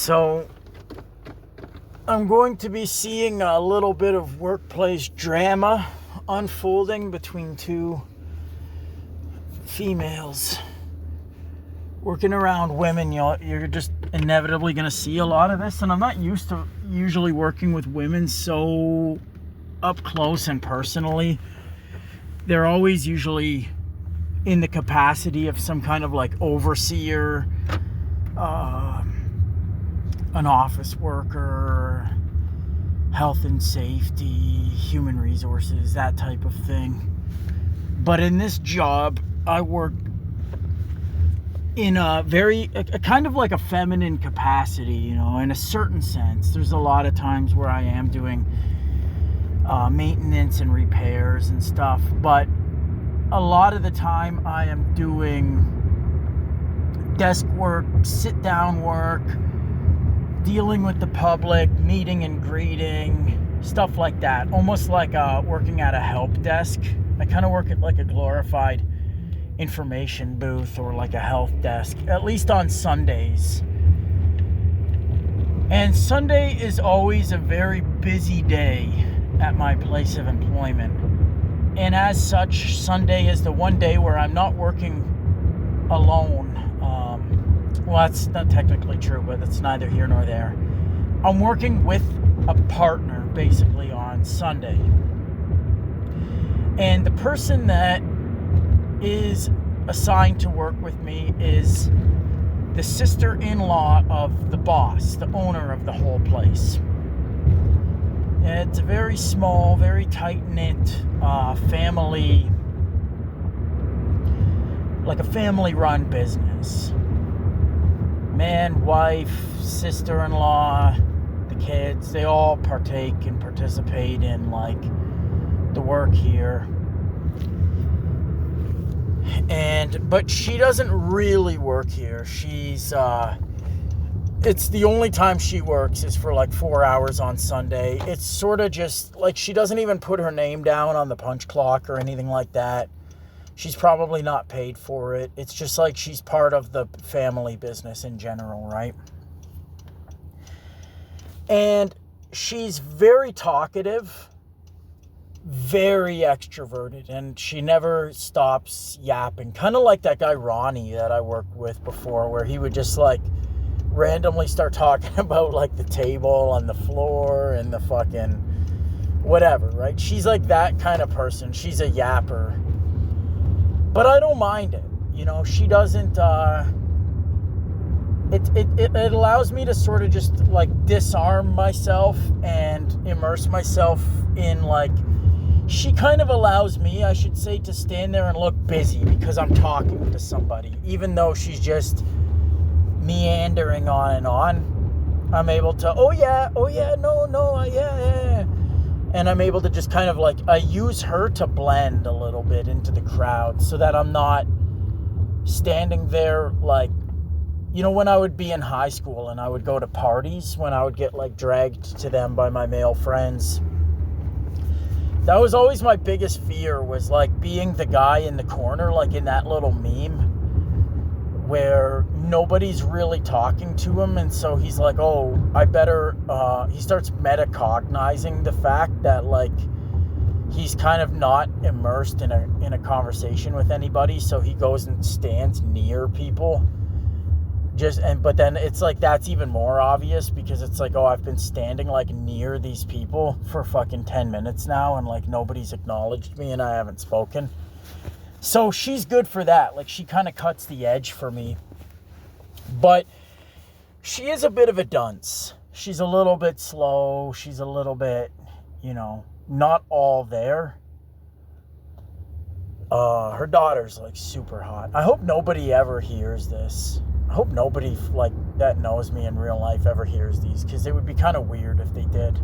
So I'm going to be seeing a little bit of workplace drama unfolding between two females. Working around women, you're just inevitably going to see a lot of this, and I'm not used to usually working with women so up close and personally. They're always usually in the capacity of some kind of like overseer, an office worker, health and safety, human resources, that type of thing. But in this job, I work in a kind of like a feminine capacity, in a certain sense. There's a lot of times where I am doing maintenance and repairs and stuff, but a lot of the time I am doing desk work, sit down work, dealing with the public, meeting and greeting, stuff like that. Almost like working at a help desk. I kind of work at like a glorified information booth or like a health desk, at least on Sundays. And Sunday is always a very busy day at my place of employment. And as such, Sunday is the one day where I'm not working alone. Well, that's not technically true, but that's neither here nor there. I'm working with a partner, basically, on Sunday. And the person that is assigned to work with me is the sister-in-law of the boss, the owner of the whole place. And it's a very small, very tight-knit family, like a family-run business. Man, wife, sister-in-law, the kids, they all partake and participate in like the work here. But she doesn't really work here. She's it's the only time she works is for like 4 hours on Sunday. It's sort of just like she doesn't even put her name down on the punch clock or anything like that. She's probably not paid for it. It's just like she's part of the family business in general, right? And she's very talkative, very extroverted, and she never stops yapping. Kind of like that guy Ronnie that I worked with before, where he would just like randomly start talking about like the table and the floor and the fucking whatever, right? She's like that kind of person. She's a yapper. But I don't mind it. She doesn't, it allows me to sort of just like disarm myself and immerse myself in like, she kind of allows me, I should say, to stand there and look busy because I'm talking to somebody. Even though she's just meandering on and on, I'm able to, yeah. And I'm able to just kind of like, I use her to blend a little bit into the crowd so that I'm not standing there like, when I would be in high school and I would go to parties, when I would get like dragged to them by my male friends. That was always my biggest fear, was like being the guy in the corner, like in that little meme where nobody's really talking to him, and so he's like, I better, he starts metacognizing the fact that like he's kind of not immersed in a conversation with anybody, so he goes and stands near people. But then it's like that's even more obvious because it's like, I've been standing like near these people for fucking 10 minutes now and like nobody's acknowledged me and I haven't spoken. So she's good for that. Like she kind of cuts the edge for me. But she is a bit of a dunce. She's a little bit slow. She's a little bit, not all there. Her daughter's like super hot. I hope nobody ever hears this. I hope nobody like that knows me in real life ever hears these, because it would be kind of weird if they did.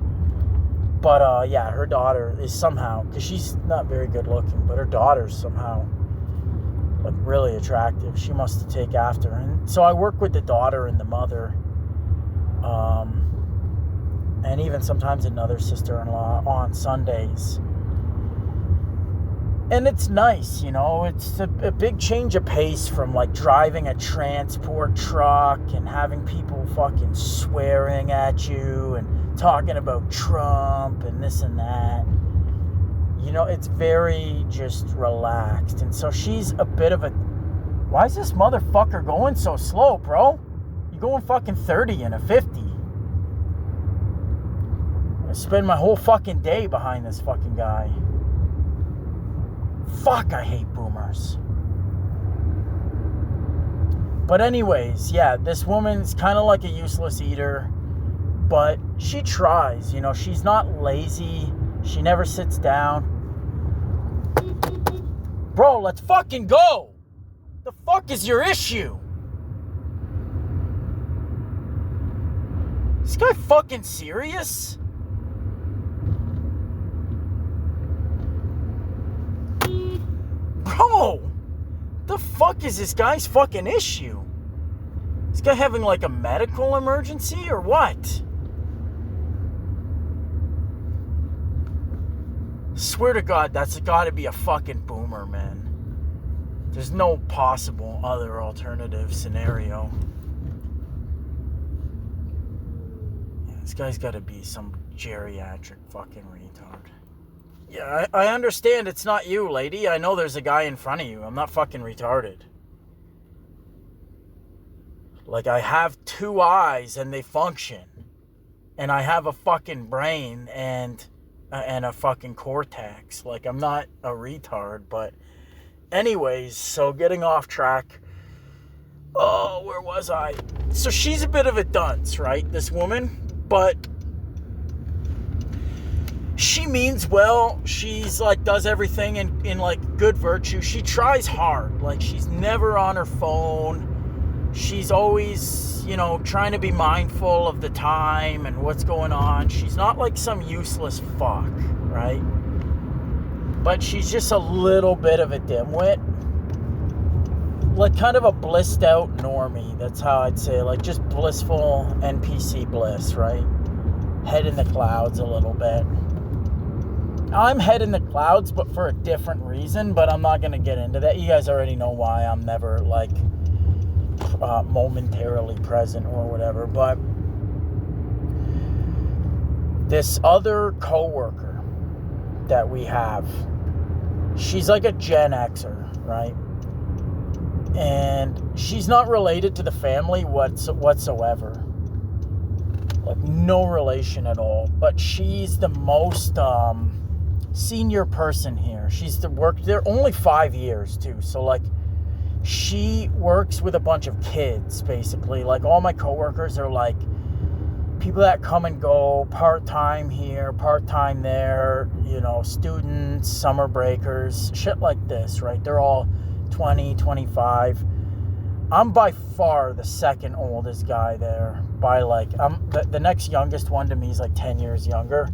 But yeah, her daughter is somehow, because she's not very good looking, but her daughter's somehow like really attractive. She must take after her. And so I work with the daughter and the mother, and even sometimes another sister-in-law on Sundays. And it's nice, it's a big change of pace from like driving a transport truck and having people fucking swearing at you and talking about Trump and this and that. It's very just relaxed. And so she's a bit of a... Why is this motherfucker going so slow, bro? You're going fucking 30 and a 50. I spend my whole fucking day behind this fucking guy. Fuck, I hate boomers. But anyways, yeah, this woman's kind of like a useless eater, but she tries, she's not lazy. She never sits down. Bro, let's fucking go. The fuck is your issue? Is this guy fucking serious? Bro, the fuck is this guy's fucking issue? Is this guy having like a medical emergency or what? Swear to God, that's gotta be a fucking boomer, man. There's no possible other alternative scenario. Yeah, this guy's gotta be some geriatric fucking retard. Yeah, I understand it's not you, lady. I know there's a guy in front of you. I'm not fucking retarded. Like, I have two eyes and they function. And I have a fucking brain and a fucking cortex. Like, I'm not a retard, but... Anyways, so getting off track. Oh, where was I? So she's a bit of a dunce, right? This woman. But... she means well. She's like does everything in like good virtue. She tries hard. Like she's never on her phone. She's always, trying to be mindful of the time and what's going on. She's not like some useless fuck, right? But she's just a little bit of a dimwit. Like kind of a blissed out normie. That's how I'd say. Like just blissful NPC bliss, right? Head in the clouds a little bit. I'm head in the clouds, but for a different reason, but I'm not going to get into that. You guys already know why I'm never, like, momentarily present or whatever, but this other coworker that we have, she's like a Gen Xer, right? And she's not related to the family whatsoever. Like, no relation at all, but she's the most, senior person here. She's worked there only 5 years too. So like she works with a bunch of kids basically. Like all my coworkers are like people that come and go, part-time here, part-time there, students, summer breakers, shit like this, right? They're all 20, 25. I'm by far the second oldest guy there by like, I'm the next youngest one to me is like 10 years younger.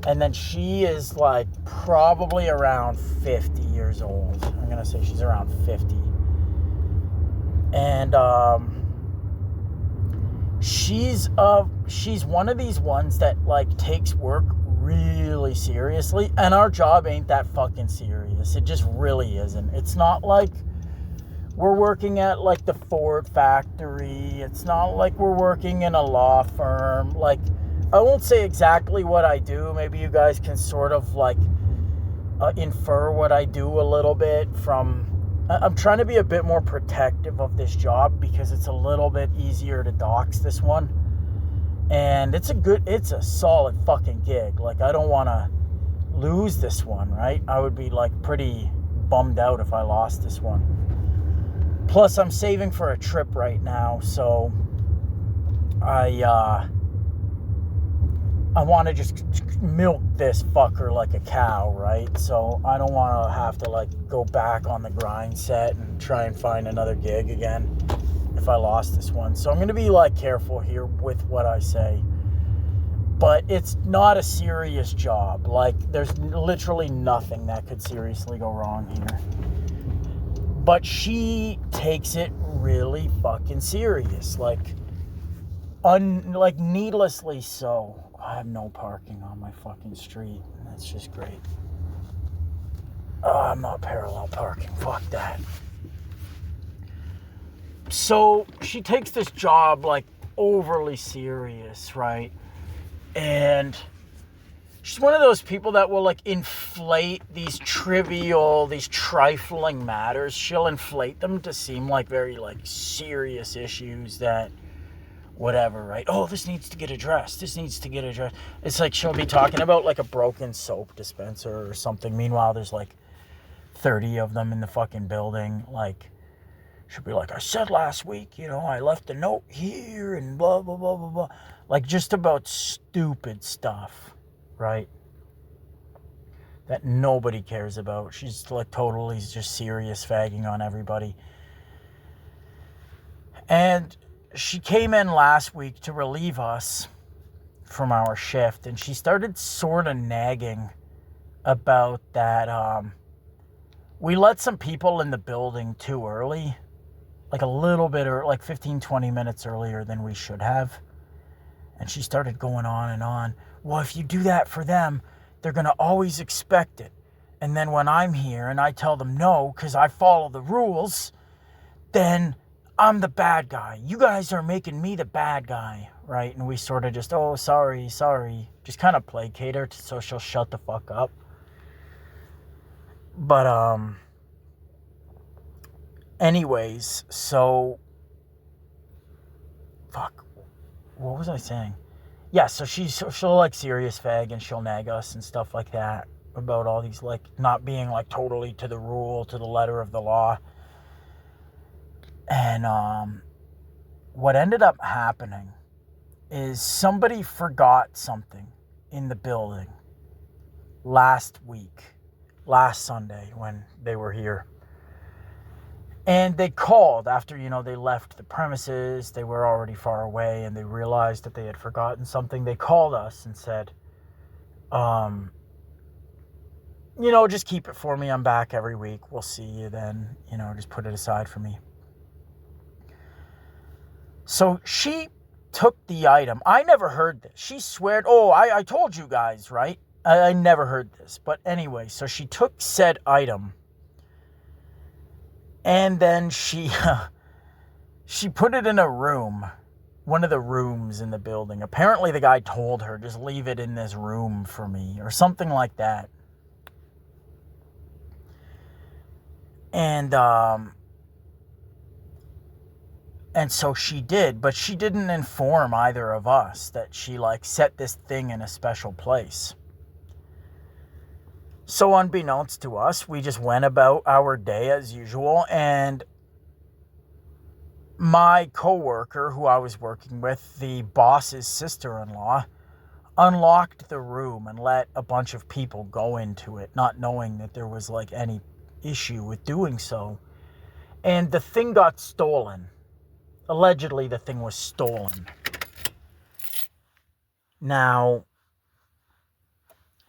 And then she is like probably around 50 years old. I'm going to say she's around 50. And she's one of these ones that like takes work really seriously. And our job ain't that fucking serious. It just really isn't. It's not like we're working at like the Ford factory. It's not like we're working in a law firm. Like, I won't say exactly what I do. Maybe you guys can sort of like infer what I do a little bit from... I'm trying to be a bit more protective of this job because it's a little bit easier to dox this one. And it's a solid fucking gig. Like, I don't want to lose this one, right? I would be like pretty bummed out if I lost this one. Plus, I'm saving for a trip right now, so I want to just milk this fucker like a cow, right? So I don't want to have to like go back on the grind set and try and find another gig again if I lost this one. So I'm going to be like careful here with what I say. But it's not a serious job. Like, there's literally nothing that could seriously go wrong here. But she takes it really fucking serious. Like needlessly so. I have no parking on my fucking street. That's just great. Oh, I'm not parallel parking. Fuck that. So she takes this job like overly serious, right? And she's one of those people that will like inflate these trivial, these trifling matters. She'll inflate them to seem like very like serious issues that whatever, right? Oh, this needs to get addressed. This needs to get addressed. It's like she'll be talking about like a broken soap dispenser or something. Meanwhile, there's like 30 of them in the fucking building. Like, she'll be like, I said last week, I left a note here and blah, blah, blah, blah, blah. Like, just about stupid stuff, right? That nobody cares about. She's like totally just serious fagging on everybody. And she came in last week to relieve us from our shift, and she started sort of nagging about that we let some people in the building too early, like a little bit, or like 15, 20 minutes earlier than we should have. And she started going on and on. Well, if you do that for them, they're going to always expect it. And then when I'm here and I tell them no, because I follow the rules, then I'm the bad guy. You guys are making me the bad guy, right? And we sort of just, oh, sorry. Just kind of placate her so she'll shut the fuck up. But, anyways, so, fuck, what was I saying? Yeah, so she'll like serious fag and she'll nag us and stuff like that about all these, like, not being like totally to the rule, to the letter of the law. And, what ended up happening is somebody forgot something in the building last Sunday when they were here. And they called after, they left the premises. They were already far away and they realized that they had forgotten something. They called us and said, just keep it for me. I'm back every week. We'll see you then. Just put it aside for me. So she took the item. I never heard this. She sweared, I told you guys, right? I never heard this. But anyway, so she took said item. And then she put it in a room, one of the rooms in the building. Apparently the guy told her, just leave it in this room for me, or something like that. And so she did, but she didn't inform either of us that she like set this thing in a special place. So unbeknownst to us, we just went about our day as usual, and my coworker who I was working with, the boss's sister-in-law, unlocked the room and let a bunch of people go into it, not knowing that there was like any issue with doing so. And the thing got stolen. Allegedly, the thing was stolen. Now,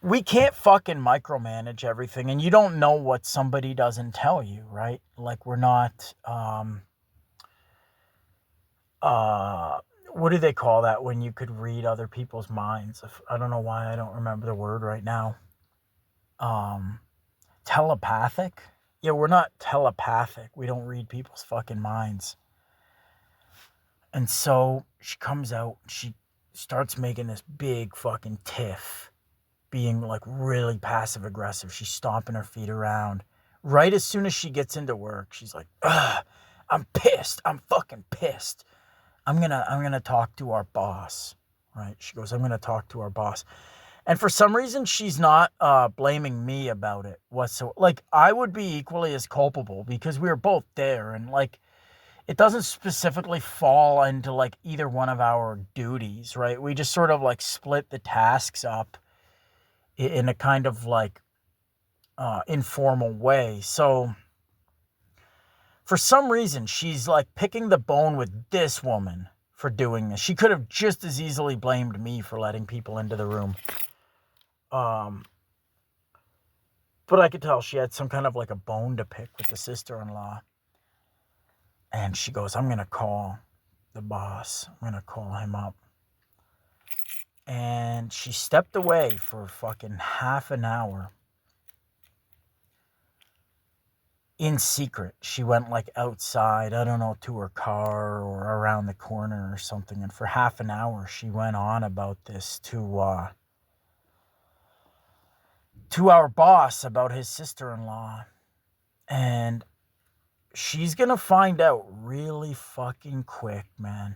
we can't fucking micromanage everything, and you don't know what somebody doesn't tell you, right? Like, we're not, what do they call that when you could read other people's minds? I don't know why I don't remember the word right now. Telepathic? Yeah, we're not telepathic. We don't read people's fucking minds. And so she comes out, she starts making this big fucking tiff, being like really passive aggressive. She's stomping her feet around. Right as soon as she gets into work, she's like, I'm pissed. I'm fucking pissed. I'm gonna talk to our boss. Right? She goes, I'm gonna talk to our boss. And for some reason, she's not blaming me about it whatsoever. Like, I would be equally as culpable because we were both there, and like, it doesn't specifically fall into like either one of our duties, right? We just sort of like split the tasks up in a kind of like informal way. So for some reason, she's like picking the bone with this woman for doing this. She could have just as easily blamed me for letting people into the room. But I could tell she had some kind of like a bone to pick with the sister-in-law. And she goes, I'm going to call the boss. I'm going to call him up. And she stepped away for fucking half an hour. in secret. She went like outside, I don't know, to her car or around the corner or something. And for half an hour, she went on about this to our boss about his sister-in-law. And she's going to find out really fucking quick, man,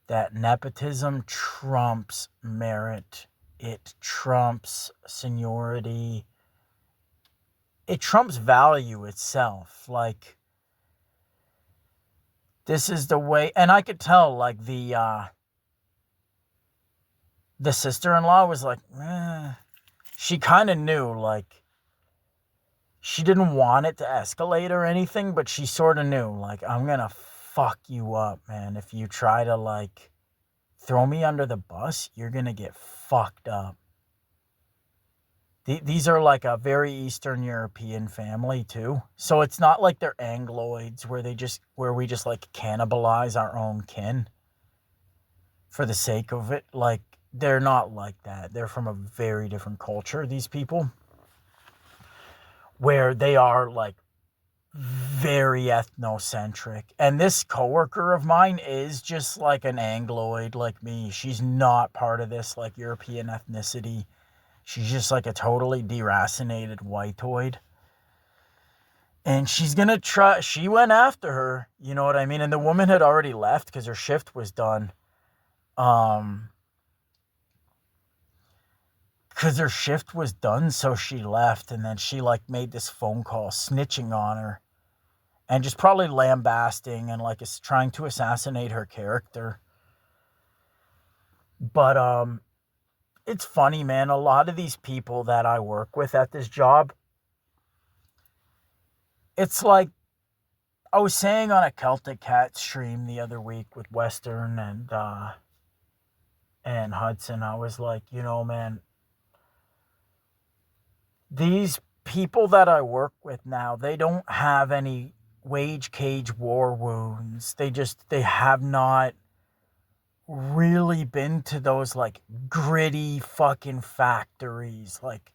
that nepotism trumps merit. It trumps seniority. It trumps value itself. Like, this is the way, and I could tell, like, the sister-in-law was like, she kind of knew, like, she didn't want it to escalate or anything, but she sort of knew, like, I'm gonna fuck you up, man. If you try to, like, throw me under the bus, you're gonna get fucked up. These are like a very Eastern European family too. So it's not like they're Angloids where we just like cannibalize our own kin for the sake of it. Like, they're not like that. They're from a very different culture, these people, where they are like very ethnocentric. And this coworker of mine is just like an Angloid like me. She's not part of this like European ethnicity. She's just like a totally deracinated whiteoid. And she's going to try. She went after her. You know what I mean? And the woman had already left because her shift was done. Because her shift was done, so she left. And then she like made this phone call snitching on her. And just probably lambasting and like is trying to assassinate her character. But it's funny, man. A lot of these people that I work with at this job, it's like I was saying on a Celtic Cat stream the other week with Western and Hudson. I was like, you know, man, these people that I work with now, they don't have any wage cage war wounds. They have not really been to those like gritty fucking factories, like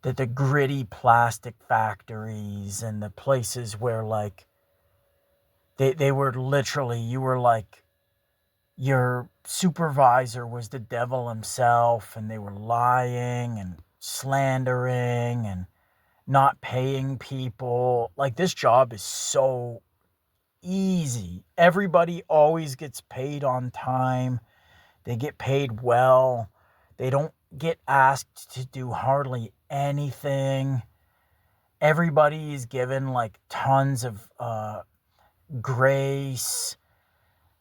the gritty plastic factories and the places where like they were literally, you were like, your supervisor was the devil himself, and they were lying and slandering and not paying people. Like, this job is so easy. Everybody always gets paid on time. They get paid well. They don't get asked to do hardly anything. Everybody is given like tons of grace.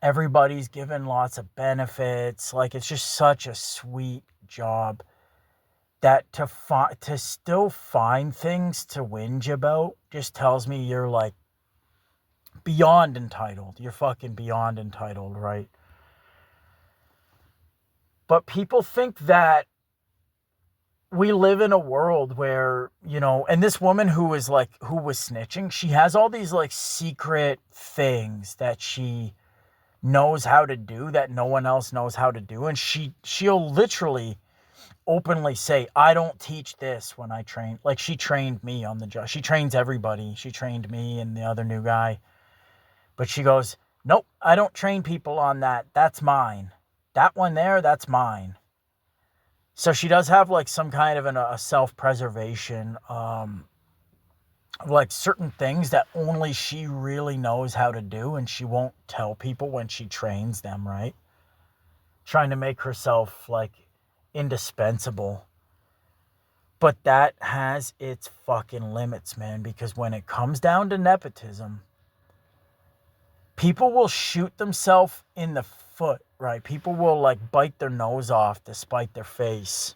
Everybody's given lots of benefits. Like, it's just such a sweet job that to still find things to whinge about just tells me you're like beyond entitled. You're fucking beyond entitled, right? But people think that we live in a world where, you know, and this woman who was snitching, she has all these like secret things that she knows how to do that no one else knows how to do. And she'll literally openly say, I don't teach this when I train. Like, she trained me on the job. She trains everybody. She trained me and the other new guy. But she goes, nope, I don't train people on that. That's mine. That one there, that's mine. So she does have like some kind of a self-preservation, like certain things that only she really knows how to do, and she won't tell people when she trains them, right? Trying to make herself like indispensable. But that has its fucking limits, man, because when it comes down to nepotism, people will shoot themselves in the foot, right? People will like bite their nose off to spite their face.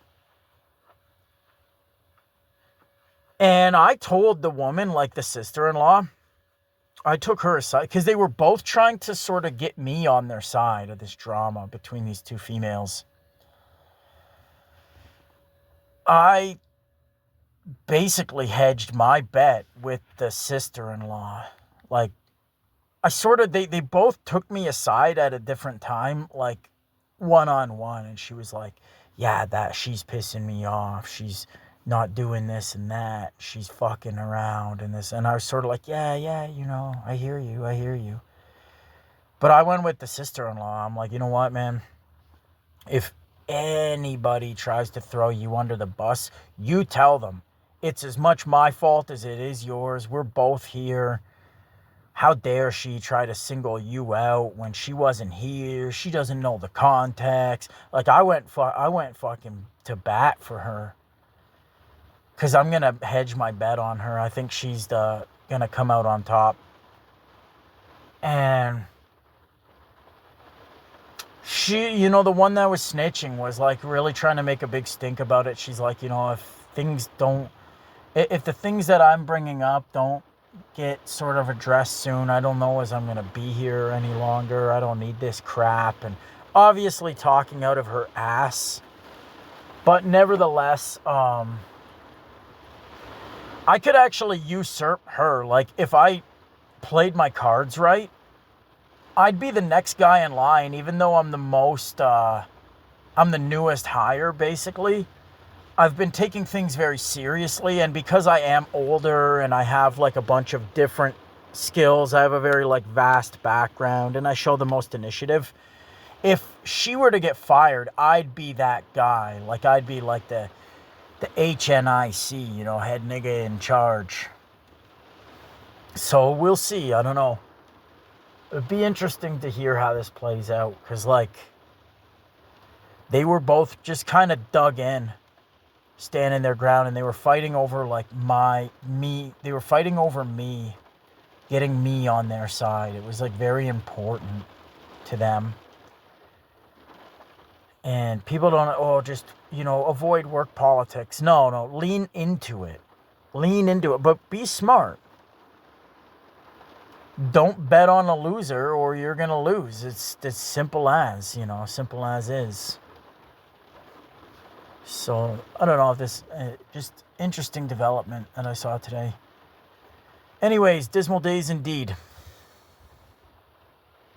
And I told the woman, like the sister-in-law, I took her aside because they were both trying to sort of get me on their side of this drama between these two females. I basically hedged my bet with the sister-in-law. Like, they both took me aside at a different time, like one-on-one, and she was like, yeah, that she's pissing me off. She's not doing this and that. She's fucking around and this. And I was sort of like, yeah, you know, I hear you. But I went with the sister-in-law. I'm like, you know what, man? If anybody tries to throw you under the bus, you tell them. It's as much my fault as it is yours. We're both here. How dare she try to single you out when she wasn't here? She doesn't know the context. Like, I went fucking to bat for her. Because I'm going to hedge my bet on her. I think she's going to come out on top. And she, you know, the one that was snitching was like really trying to make a big stink about it. She's like, you know, if the things that I'm bringing up don't get sort of addressed soon, I don't know as I'm going to be here any longer. I don't need this crap. And obviously talking out of her ass. But nevertheless, I could actually usurp her. Like, if I played my cards right, I'd be the next guy in line, even though I'm the newest hire, basically. I've been taking things very seriously, and because I am older and I have like a bunch of different skills, I have a very like vast background, and I show the most initiative. If she were to get fired, I'd be that guy. Like, I'd be like the HNIC, you know, head nigga in charge. So we'll see. I don't know. It'd be interesting to hear how this plays out, because like they were both just kind of dug in, standing their ground, and they were fighting over like they were fighting over me, getting me on their side. It was like very important to them. And people don't, just, you know, avoid work politics. No, lean into it, but be smart. Don't bet on a loser or you're going to lose. It's as simple as, simple as is. So, I don't know if this, just interesting development that I saw today. Anyways, dismal days indeed.